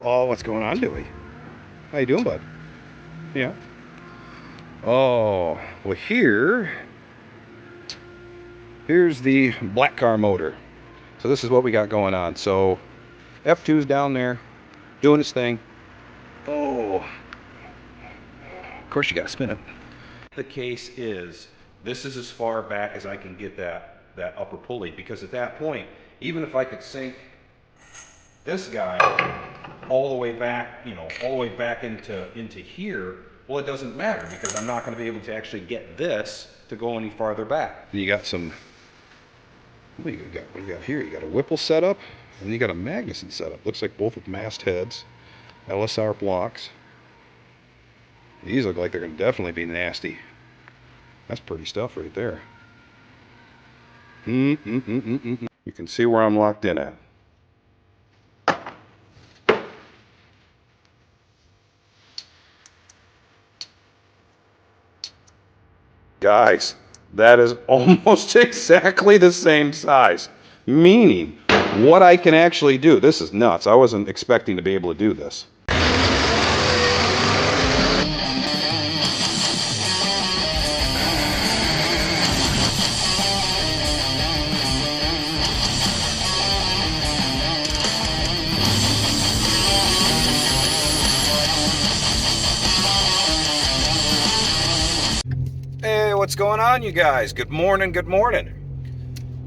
Oh, what's going on, Dewey? How you doing, bud? Yeah. Oh, well here's the black car motor. So this is what we got going on. So F2's down there doing its thing. Oh, of course you gotta spin it. The case is, this is as far back as I can get that upper pulley, because at that point, even if I could sink this guy all the way back, all the way back into here, well, it doesn't matter because I'm not going to be able to actually get this to go any farther back. You got some, what do you got here? You got a Whipple setup, and you got a Magnuson setup. Looks like both with mast heads, LSR blocks. These look like they're going to definitely be nasty. That's pretty stuff right there. You can see where I'm locked in at. Guys, that is almost exactly the same size. Meaning, what I can actually do. This is nuts. I wasn't expecting to be able to do this. Hey, what's going on, you guys? Good morning, good morning.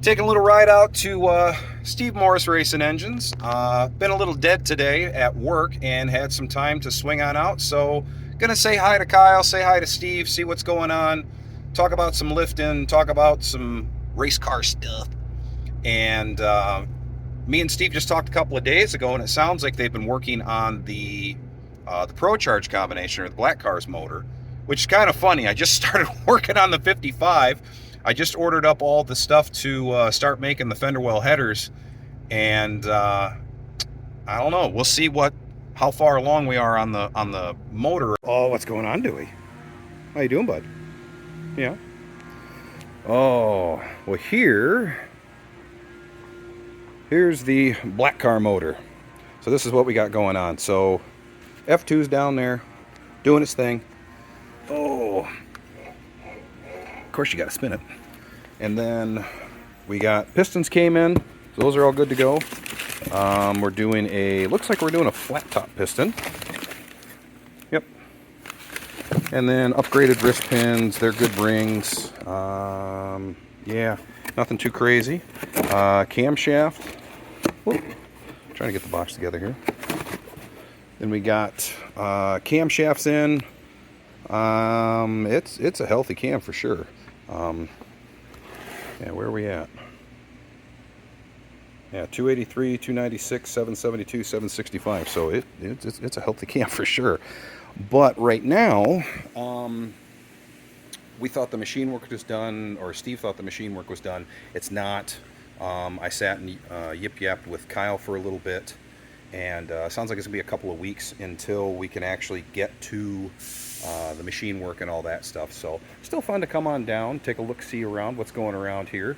Taking a little ride out to Steve Morris Racing Engines. Been a little dead today at work and had some time to swing on out, so gonna say hi to Kyle, say hi to Steve, see what's going on, talk about some lifting, talk about some race car stuff. And me and Steve just talked a couple of days ago, and it sounds like they've been working on the procharged combination, or the Black Car's motor, which is kind of funny. I just started working on the 55. I just ordered up all the stuff to start making the fender well headers, and I don't know. We'll see how far along we are on the motor. Oh, what's going on, Dewey? How you doing, bud? Yeah. Oh, well here's the black car motor. So this is what we got going on. So F2's down there doing its thing. Oh, of course you got to spin it. And then we got pistons came in, so those are all good to go. We're doing looks like we're doing a flat top piston. Yep. And then upgraded wrist pins, they're good rings. Yeah, nothing too crazy. Camshaft. Whoop. Trying to get the box together here. Then we got camshafts in. It's a healthy cam for sure. Yeah, where are we at? Yeah, 283, 296, 772, 765. So it's a healthy cam for sure. But right now, we thought the machine work was done, or Steve thought the machine work was done. It's not. I sat and yip-yapped with Kyle for a little bit, and sounds like it's gonna be a couple of weeks until we can actually get to the machine work and all that stuff. So still fun to come on down, take a look-see around what's going around here,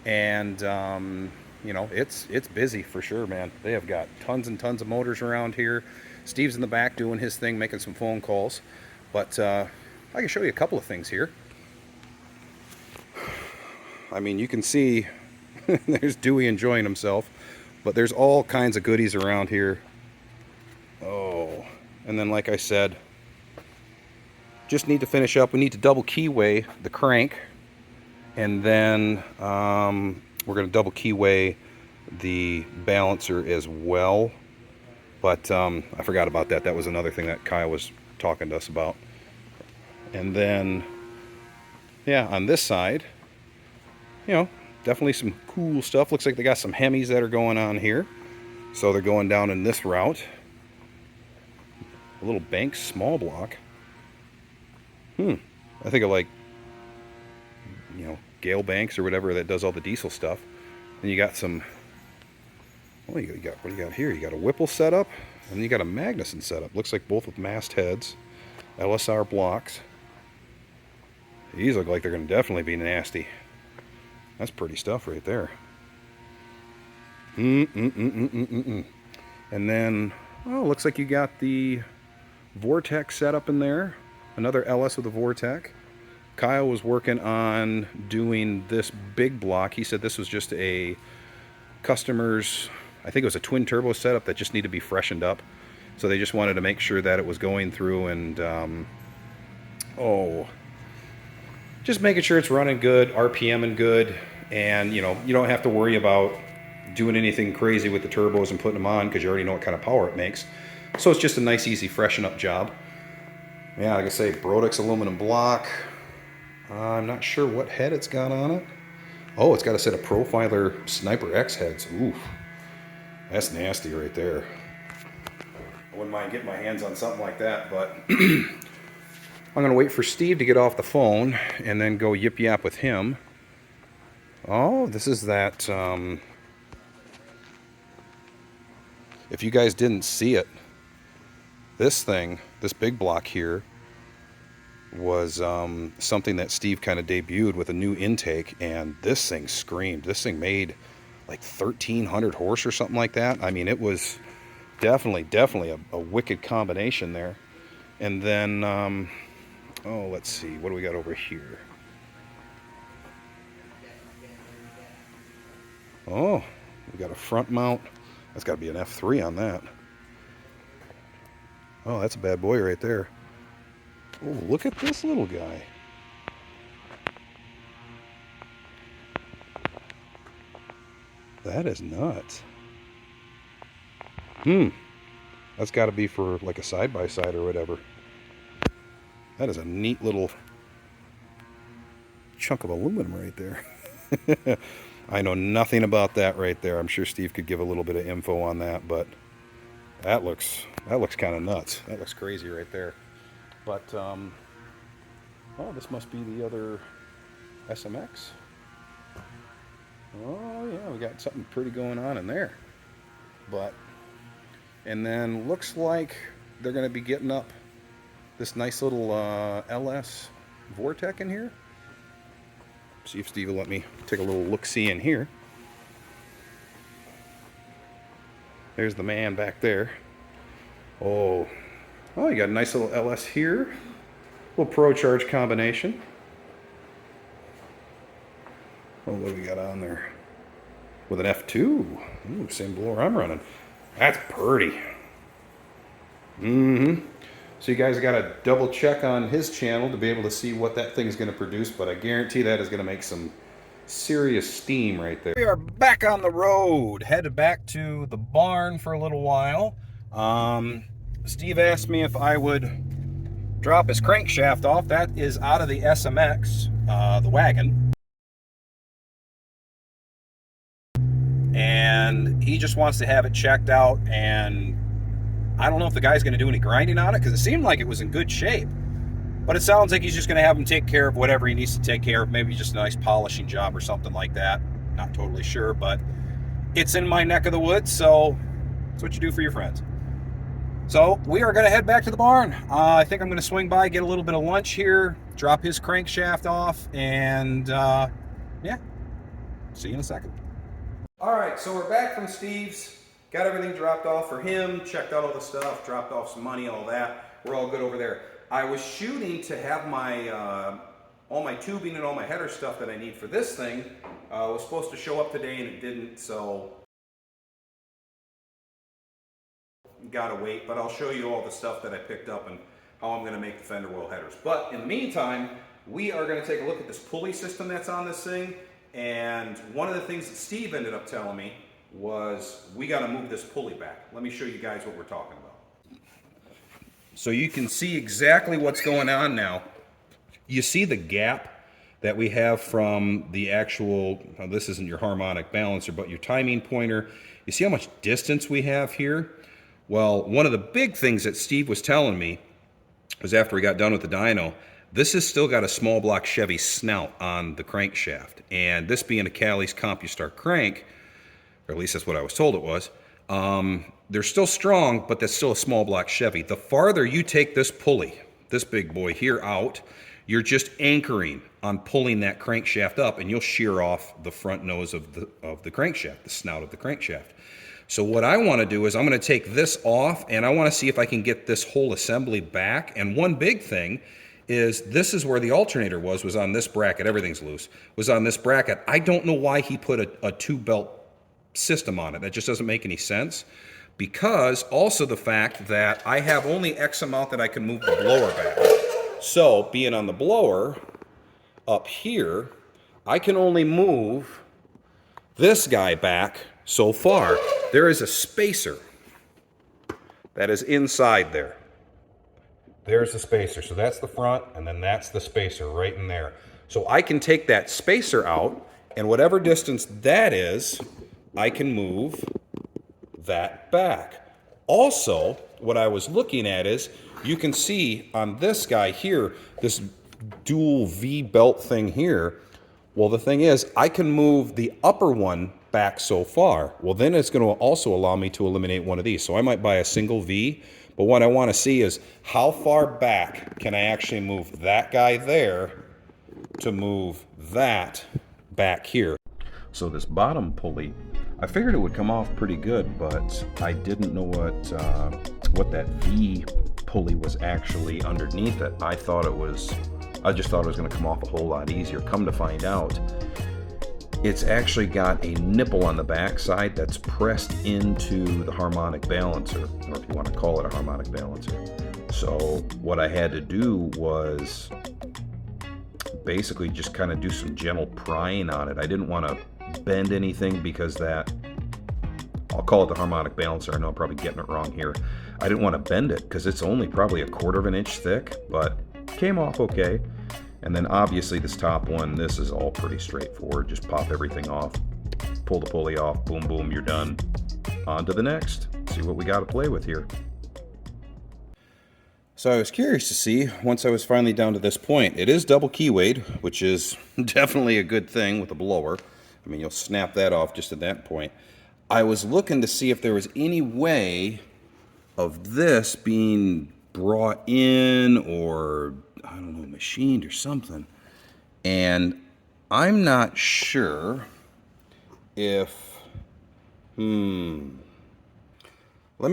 and it's busy for sure, man. They have got tons and tons of motors around here. Steve's in the back doing his thing, making some phone calls, but I can show you a couple of things here. I mean, you can see there's Dewey enjoying himself, but there's all kinds of goodies around here. Oh, and then like I said, just need to finish up. We need to double keyway the crank, and then we're going to double keyway the balancer as well. But I forgot about that. That was another thing that Kyle was talking to us about. And then, yeah, on this side, definitely some cool stuff. Looks like they got some Hemis that are going on here. So they're going down in this route. A little Banks small block. I think of like, Gale Banks or whatever that does all the diesel stuff. And you got some, what do you got here? You got a Whipple setup, and then you got a Magnuson setup. Looks like both with mast heads, LSR blocks. These look like they're going to definitely be nasty. That's pretty stuff right there. And then, Oh, looks like you got the Vortec set up in there. Another LS with a Vortec. Kyle was working on doing this big block. He said this was just a customer's, I think it was a twin turbo setup that just needed to be freshened up. So they just wanted to make sure that it was going through and, just making sure it's running good, RPMing good, and you don't have to worry about doing anything crazy with the turbos and putting them on because you already know what kind of power it makes. So it's just a nice, easy freshen up job. Yeah, like I say, Brodix aluminum block. I'm not sure what head it's got on it. Oh, it's got a set of Profiler Sniper X heads. Oof, that's nasty right there. I wouldn't mind getting my hands on something like that, but I'm going to wait for Steve to get off the phone and then go yip-yap with him. Oh, this is that, if you guys didn't see it, this thing, this big block here, was something that Steve kind of debuted with a new intake, and this thing screamed. This thing made like 1,300 horse or something like that. I mean, it was definitely a wicked combination there. And then, oh, let's see, what do we got over here? Oh, we got a front mount. That's got to be an F3 on that. Oh, that's a bad boy right there. Oh, look at this little guy. That is nuts. That's got to be for like a side-by-side or whatever. That is a neat little chunk of aluminum right there. I know nothing about that right there. I'm sure Steve could give a little bit of info on that, but that looks kind of nuts. That looks crazy right there. But oh, this must be the other SMX. Oh yeah, we got something pretty going on in there. But and then looks like they're going to be getting up this nice little LS Vortec in here. See if Steve will let me take a little look-see in here. There's the man back there. Oh, you got a nice little LS here. Little procharged combination. Oh, what do we got on there? With an F2. Ooh, same blower I'm running. That's pretty. So you guys got to double check on his channel to be able to see what that thing is going to produce, but I guarantee that is going to make some serious steam right there. We are back on the road, headed back to the barn for a little while. Steve asked me if I would drop his crankshaft off. That is out of the SMX, the wagon. And he just wants to have it checked out, and I don't know if the guy's going to do any grinding on it because it seemed like it was in good shape. But it sounds like he's just going to have him take care of whatever he needs to take care of. Maybe just a nice polishing job or something like that. Not totally sure, but it's in my neck of the woods, so it's what you do for your friends. So we are going to head back to the barn. I think I'm going to swing by, get a little bit of lunch here, drop his crankshaft off, and yeah, see you in a second. All right, so we're back from Steve's. Got everything dropped off for him, checked out all the stuff, dropped off some money, all that. We're all good over there. I was shooting to have my all my tubing and all my header stuff that I need for this thing. Was supposed to show up today and it didn't, so gotta wait. But I'll show you all the stuff that I picked up and how I'm gonna make the fender well headers. But in the meantime, we are gonna take a look at this pulley system that's on this thing. And one of the things that Steve ended up telling me was we got to move this pulley back. Let me show you guys what we're talking about. So you can see exactly what's going on now. You see the gap that we have from the actual, now this isn't your harmonic balancer, but your timing pointer. You see how much distance we have here? Well, one of the big things that Steve was telling me was after we got done with the dyno, this has still got a small block Chevy snout on the crankshaft. And this being a Cali's CompuStar crank, or at least that's what I was told it was, they're still strong, but that's still a small block Chevy. The farther you take this pulley, this big boy here out, you're just anchoring on pulling that crankshaft up, and you'll shear off the front nose of the crankshaft, the snout of the crankshaft. So what I want to do is I'm going to take this off, and I want to see if I can get this whole assembly back. And one big thing is this is where the alternator was on this bracket. Everything's loose. Was on this bracket. I don't know why he put a two-belt system on it. That just doesn't make any sense. Because also the fact that I have only X amount that I can move the blower back. So being on the blower up here, I can only move this guy back so far. There is a spacer that is inside there. There's the spacer. So that's the front, and then that's the spacer right in there. So I can take that spacer out, and whatever distance that is, I can move that back. Also, what I was looking at is, you can see on this guy here, this dual V belt thing here. Well, the thing is, I can move the upper one back so far. Well, then it's going to also allow me to eliminate one of these. So I might buy a single V, but what I want to see is how far back can I actually move that guy there to move that back here. So this bottom pulley, I figured it would come off pretty good, but I didn't know what that V pulley was actually underneath it. I just thought it was going to come off a whole lot easier. Come to find out, it's actually got a nipple on the back side that's pressed into the harmonic balancer, or if you want to call it a harmonic balancer. So what I had to do was basically just kind of do some gentle prying on it. I didn't want to bend anything because that, I'll call it the harmonic balancer. I know I'm probably getting it wrong here. I didn't want to bend it because it's only probably 1/4 of an inch thick, but came off okay. And then obviously this top one, this is all pretty straightforward. Just pop everything off, pull the pulley off, boom, boom, you're done. On to the next. See what we got to play with here. So I was curious to see, once I was finally down to this point, it is double keywayed, which is definitely a good thing with a blower. I mean, you'll snap that off just at that point. I was looking to see if there was any way of this being brought in or, I don't know, machined or something. And I'm not sure if, let me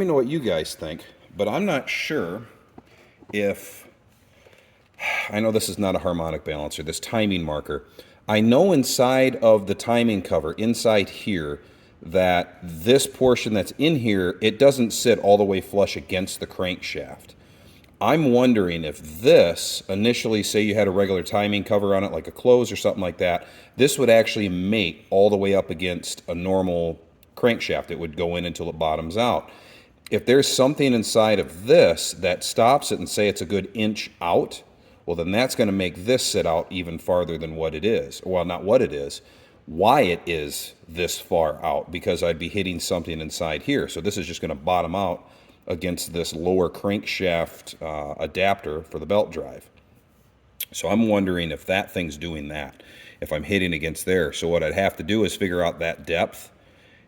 know what you guys think, but I'm not sure if, I know this is not a harmonic balancer, this timing marker. I know inside of the timing cover, inside here, that this portion that's in here, it doesn't sit all the way flush against the crankshaft. I'm wondering if this, initially, say you had a regular timing cover on it, like a close or something like that, this would actually mate all the way up against a normal crankshaft. It would go in until it bottoms out. If there's something inside of this that stops it and say it's a good inch out, well, then that's going to make this sit out even farther than what it is. Well, not what it is, why it is this far out, because I'd be hitting something inside here. So this is just going to bottom out against this lower crankshaft adapter for the belt drive. So I'm wondering if that thing's doing that, if I'm hitting against there. So what I'd have to do is figure out that depth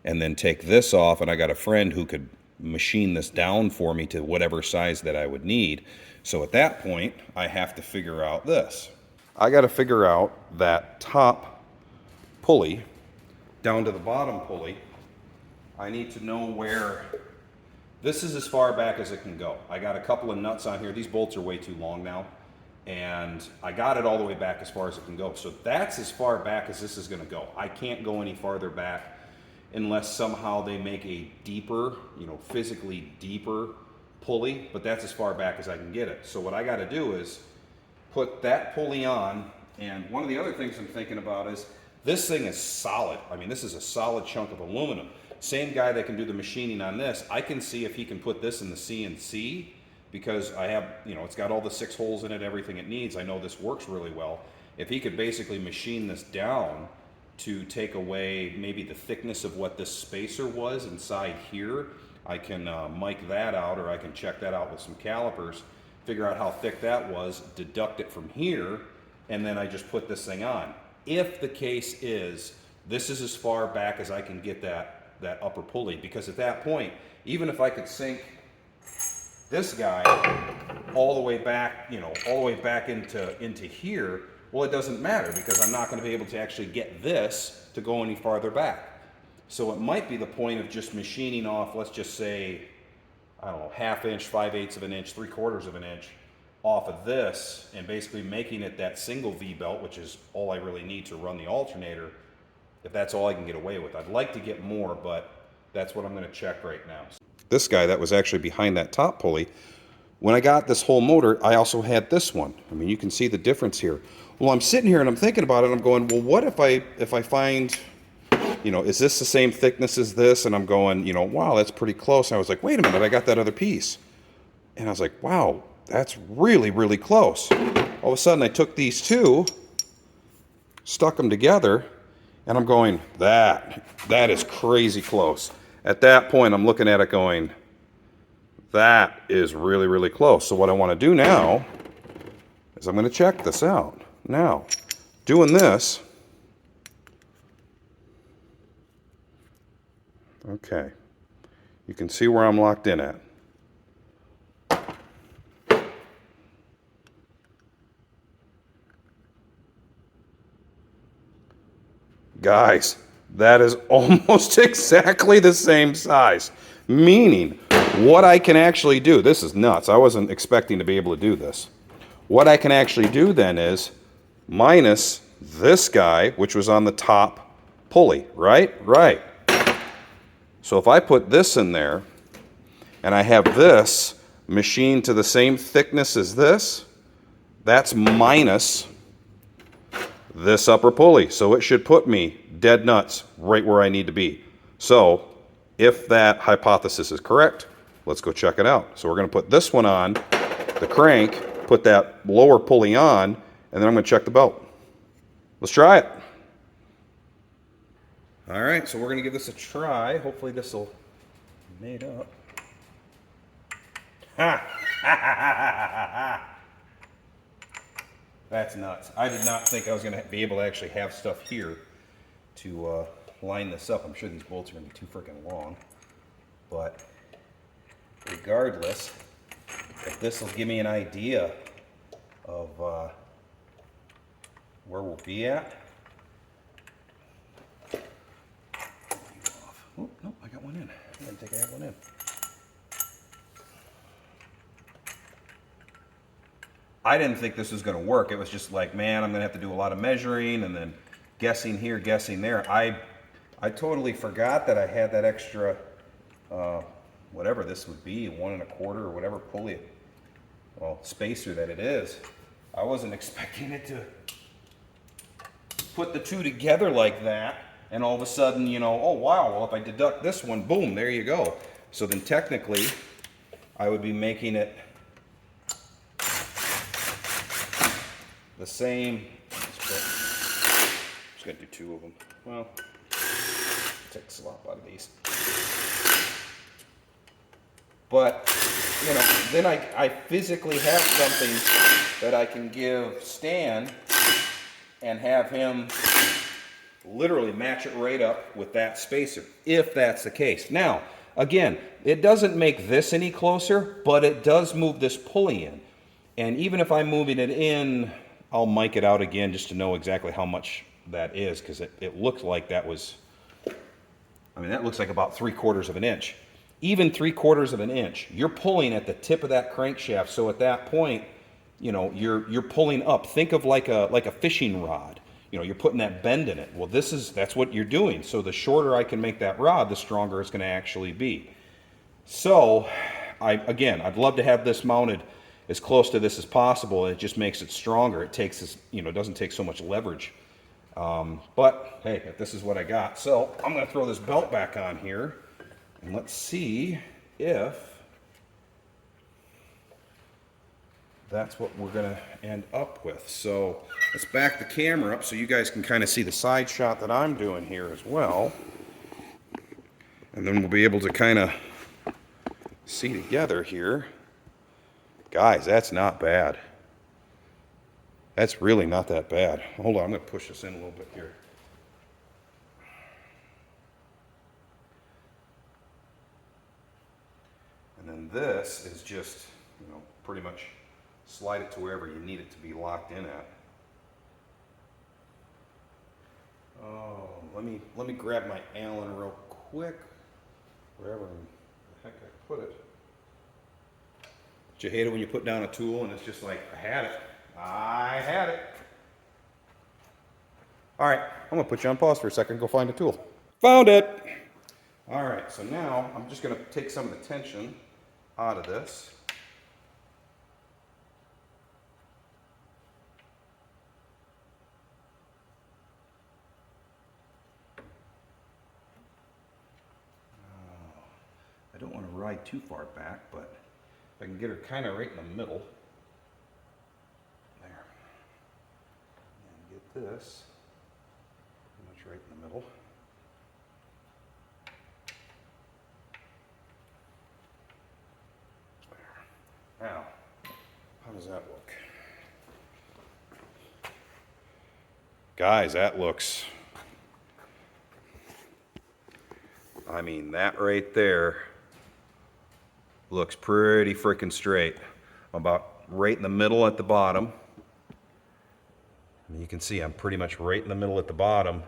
and then take this off, and I got a friend who could machine this down for me to whatever size that I would need. So at that point, I have to figure out this. I got to figure out that top pulley down to the bottom pulley. I need to know where this is, as far back as it can go. I got a couple of nuts on here. These bolts are way too long now, and I got it all the way back as far as it can go. So that's as far back as this is going to go. I can't go any farther back unless somehow they make a deeper, physically deeper pulley, but that's as far back as I can get it. So what I got to do is put that pulley on, and one of the other things I'm thinking about is this thing is solid. I mean, this is a solid chunk of aluminum. Same guy that can do the machining on this, I can see if he can put this in the CNC, because I have, it's got all the 6 holes in it, everything it needs. I know this works really well. If he could basically machine this down to take away maybe the thickness of what this spacer was inside here, I can mic that out, or I can check that out with some calipers, figure out how thick that was, deduct it from here, and then I just put this thing on. If the case is, this is as far back as I can get that upper pulley, because at that point, even if I could sink this guy all the way back, all the way back into here, well, it doesn't matter, because I'm not going to be able to actually get this to go any farther back. So it might be the point of just machining off, let's just say, I don't know, 1/2 inch, 5/8 of an inch, 3/4 of an inch off of this, and basically making it that single V-belt, which is all I really need to run the alternator, if that's all I can get away with. I'd like to get more, but that's what I'm going to check right now. This guy that was actually behind that top pulley, when I got this whole motor, I also had this one. I mean, you can see the difference here. Well, I'm sitting here and I'm thinking about it, and I'm going, well, what if I find, you know, is this the same thickness as this? And I'm going, you know, wow, that's pretty close. And I was like, wait a minute, I got that other piece. And I was like, wow, that's really, really close. All of a sudden, I took these two, stuck them together, and I'm going, that is crazy close. At that point, I'm looking at it going, that is really, really close. So what I want to do now is I'm going to check this out. Now, doing this, okay, you can see where I'm locked in at. Guys, that is almost exactly the same size, meaning what I can actually do, this is nuts, I wasn't expecting to be able to do this. What I can actually do then is minus this guy, which was on the top pulley, right? Right. So if I put this in there, and I have this machined to the same thickness as this, that's minus this upper pulley. So it should put me dead nuts right where I need to be. So if that hypothesis is correct, let's go check it out. So we're going to put this one on the crank, put that lower pulley on, and then I'm going to check the belt. Let's try it. All right, so we're going to give this a try. Hopefully this will be made up. Ha! That's nuts. I did not think I was going to be able to actually have stuff here to line this up. I'm sure these bolts are going to be too freaking long. But regardless, if this will give me an idea of where we'll be at. Oh, no, I got one in. I didn't think I had one in. I didn't think this was going to work. It was just like, man, I'm going to have to do a lot of measuring and then guessing here, guessing there. I totally forgot that I had that extra, whatever this would be, 1 1/4 or whatever pulley, well, spacer that it is. I wasn't expecting it to put the two together like that, and all of a sudden, you know, oh wow, well if I deduct this one, boom, there you go. So then technically, I would be making it the same. Just gonna do 2 of them. Well, take the slop out of these. But, you know, then I physically have something that I can give Stan and have him literally match it right up with that spacer, if that's the case. Now, again, it doesn't make this any closer, but it does move this pulley in. And even if I'm moving it in, I'll mic it out again just to know exactly how much that is, because it looked like that was, I mean, that looks like about 3/4 of an inch. Even 3/4 of an inch, you're pulling at the tip of that crankshaft. So at that point, you know, you're pulling up. Think of like a fishing rod. You know, you're putting that bend in it. Well, that's what you're doing. So the shorter I can make that rod, the stronger it's going to actually be. So, I'd love to have this mounted as close to this as possible. It just makes it stronger. It takes this, you know, doesn't take so much leverage. But hey, if this is what I got, so I'm going to throw this belt back on here, and let's see if that's what we're going to end up with. So let's back the camera up so you guys can kind of see the side shot that I'm doing here as well, and then we'll be able to kind of see together here. Guys, that's not bad. That's really not that bad. Hold on, I'm going to push this in a little bit here. And then this is just, you know, pretty much slide it to wherever you need it to be locked in at. Oh, let me grab my Allen real quick. Wherever the heck I put it. But you hate it when you put down a tool and it's just like, I had it. I had it. All right, I'm gonna put you on pause for a second and go find a tool. Found it. All right, so now I'm just gonna take some of the tension out of this. I don't want to ride too far back, but if I can get her kind of right in the middle. There. And get this pretty much right in the middle. There. Now, how does that look? Guys, that looks, I mean, that right there looks pretty freaking straight. About right in the middle at the bottom. And you can see I'm pretty much right in the middle at the bottom.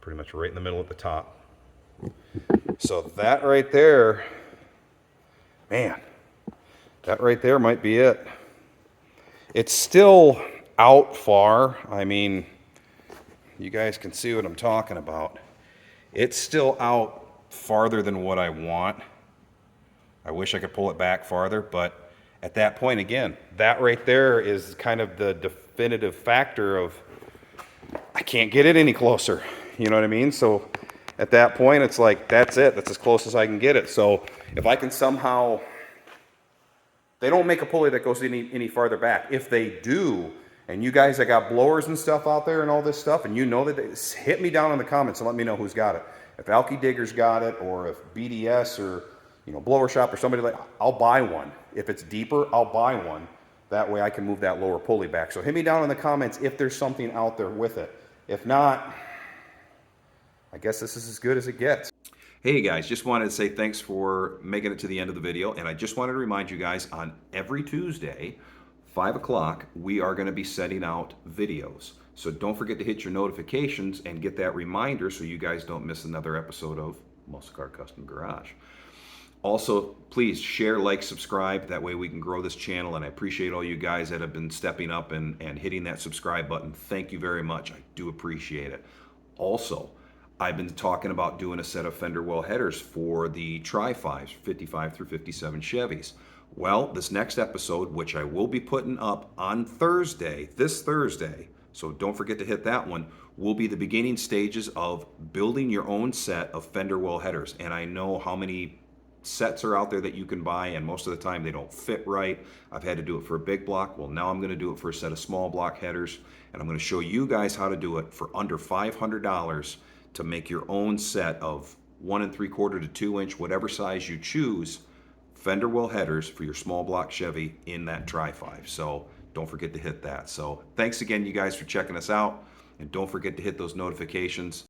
Pretty much right in the middle at the top. So that right there, man, that right there might be it. It's still out far. I mean, you guys can see what I'm talking about. It's still out farther than what I want. I wish I could pull it back farther, but at that point, again, that right there is kind of the definitive factor of I can't get it any closer. You know what I mean? So at that point, it's like, that's it. That's as close as I can get it. So if I can somehow, they don't make a pulley that goes any farther back. If they do, and you guys that got blowers and stuff out there and all this stuff, and you know that, hit me down in the comments and let me know who's got it. If Alky Digger's got it, or if BDS or Blower Shop or somebody like, I'll buy one. If it's deeper, I'll buy one. That way I can move that lower pulley back. So hit me down in the comments if there's something out there with it. If not, I guess this is as good as it gets. Hey guys, just wanted to say thanks for making it to the end of the video, and I just wanted to remind you guys on every Tuesday, 5 o'clock, we are going to be sending out videos. So don't forget to hit your notifications and get that reminder so you guys don't miss another episode of Muscle Car Custom Garage. Also, please share, like, subscribe. That way we can grow this channel, and I appreciate all you guys that have been stepping up and hitting that subscribe button. Thank you very much. I do appreciate it. Also, I've been talking about doing a set of fender well headers for the Tri-5s, 55 through 57 Chevys. Well, this next episode, which I will be putting up on Thursday, this Thursday, so don't forget to hit that one, will be the beginning stages of building your own set of fender well headers. And I know how many sets are out there that you can buy, and most of the time they don't fit right. I've had to do it for a big block. Well, now I'm going to do it for a set of small block headers, and I'm going to show you guys how to do it for under $500 to make your own set of 1 3/4 to 2 inch, whatever size you choose, fender well headers for your small block Chevy in that Tri-5. So don't forget to hit that. So thanks again, you guys, for checking us out, and don't forget to hit those notifications.